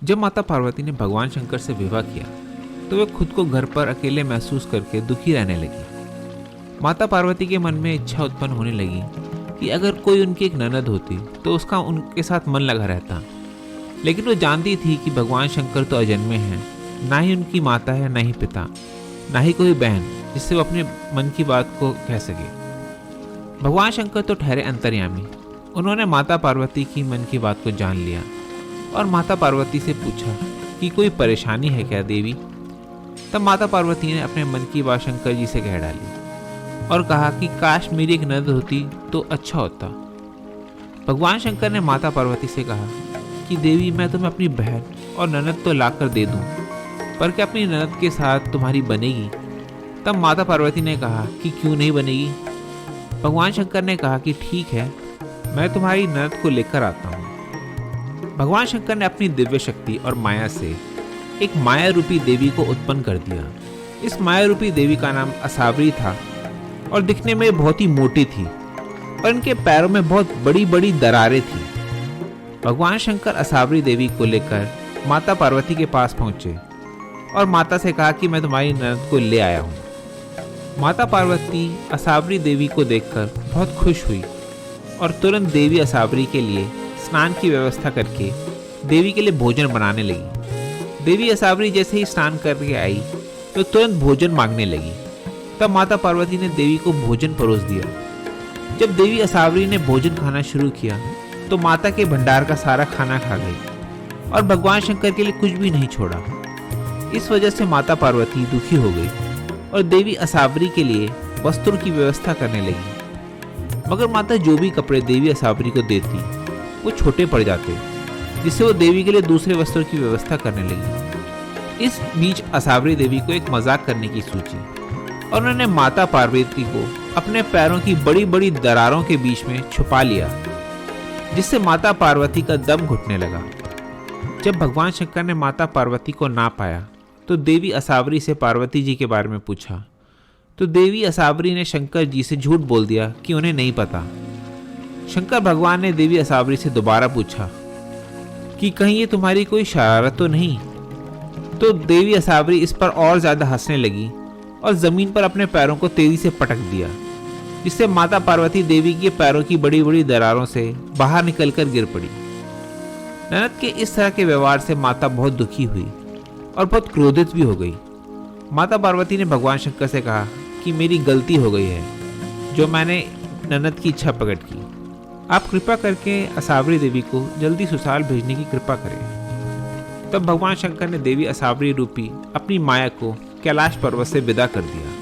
जब माता पार्वती ने भगवान शंकर से विवाह किया तो वे खुद को घर पर अकेले महसूस करके दुखी रहने लगी। माता पार्वती के मन में इच्छा उत्पन्न होने लगी कि अगर कोई उनकी एक ननद होती तो उसका उनके साथ मन लगा रहता, लेकिन वो जानती थी कि भगवान शंकर तो अजन्मे हैं, ना ही उनकी माता है, ना ही पिता, ना ही कोई बहन जिससे वो अपने मन की बात को कह सके। भगवान शंकर तो ठहरे अंतर्यामी। उन्होंने माता पार्वती की मन की बात को जान लिया और माता पार्वती से पूछा कि कोई परेशानी है क्या देवी। तब माता पार्वती ने अपने मन की बात शंकर जी से कह डाली और कहा कि काश मेरी एक ननद होती तो अच्छा होता। भगवान शंकर ने माता पार्वती से कहा कि देवी, मैं तुम्हें अपनी बहन और ननद तो लाकर दे दूं, पर क्या अपनी ननद के साथ तुम्हारी बनेगी? तब माता पार्वती ने कहा कि क्यों नहीं बनेगी। भगवान शंकर ने कहा कि ठीक है, मैं तुम्हारी ननद को लेकर आता हूँ। भगवान शंकर ने अपनी दिव्य शक्ति और माया से एक माया रूपी देवी को उत्पन्न कर दिया। इस माया रूपी देवी का नाम असावरी था और दिखने में बहुत ही मोटी थी और इनके पैरों में बहुत बड़ी बड़ी दरारें थी। भगवान शंकर असावरी देवी को लेकर माता पार्वती के पास पहुंचे और माता से कहा कि मैं तुम्हारी ननद को ले आया हूँ। माता पार्वती असावरी देवी को देखकर बहुत खुश हुई और तुरंत देवी असावरी के लिए स्नान की व्यवस्था करके देवी के लिए भोजन बनाने लगी। देवी असावरी जैसे ही स्नान करके आई तो तुरंत भोजन मांगने लगी। तब माता पार्वती ने देवी को भोजन परोस दिया। जब देवी असावरी ने भोजन खाना शुरू किया तो माता के भंडार का सारा खाना खा गई और भगवान शंकर के लिए कुछ भी नहीं छोड़ा। इस वजह से माता पार्वती दुखी हो गई और देवी असावरी के लिए वस्त्रों की व्यवस्था करने लगी। मगर माता जो भी कपड़े देवी असावरी को देती वो छोटे पड़ जाते, जिससे वो देवी के लिए दूसरे वस्त्रों की व्यवस्था करने लगी। इस बीच असावरी देवी को एक मजाक करने की सूझी और उन्होंने माता पार्वती को अपने पैरों की बड़ी बड़ी दरारों के बीच में छुपा लिया, जिससे माता पार्वती का दम घुटने लगा। जब भगवान शंकर ने माता पार्वती को ना पाया तो देवी असावरी से पार्वती जी के बारे में पूछा तो देवी असावरी ने शंकर जी से झूठ बोल दिया कि उन्हें नहीं पता। शंकर भगवान ने देवी असावरी से दोबारा पूछा कि कहीं ये तुम्हारी कोई शरारत तो नहीं। तो देवी असावरी इस पर और ज्यादा हंसने लगी और जमीन पर अपने पैरों को तेजी से पटक दिया, जिससे माता पार्वती देवी के पैरों की बड़ी बड़ी दरारों से बाहर निकलकर गिर पड़ी। ननद के इस तरह के व्यवहार से माता बहुत दुखी हुई और बहुत क्रोधित भी हो गई। माता पार्वती ने भगवान शंकर से कहा कि मेरी गलती हो गई है जो मैंने ननद की इच्छा प्रकट की। आप कृपा करके असावरी देवी को जल्दी ससुराल भेजने की कृपा करें। तब भगवान शंकर ने देवी असावरी रूपी अपनी माया को कैलाश पर्वत से विदा कर दिया।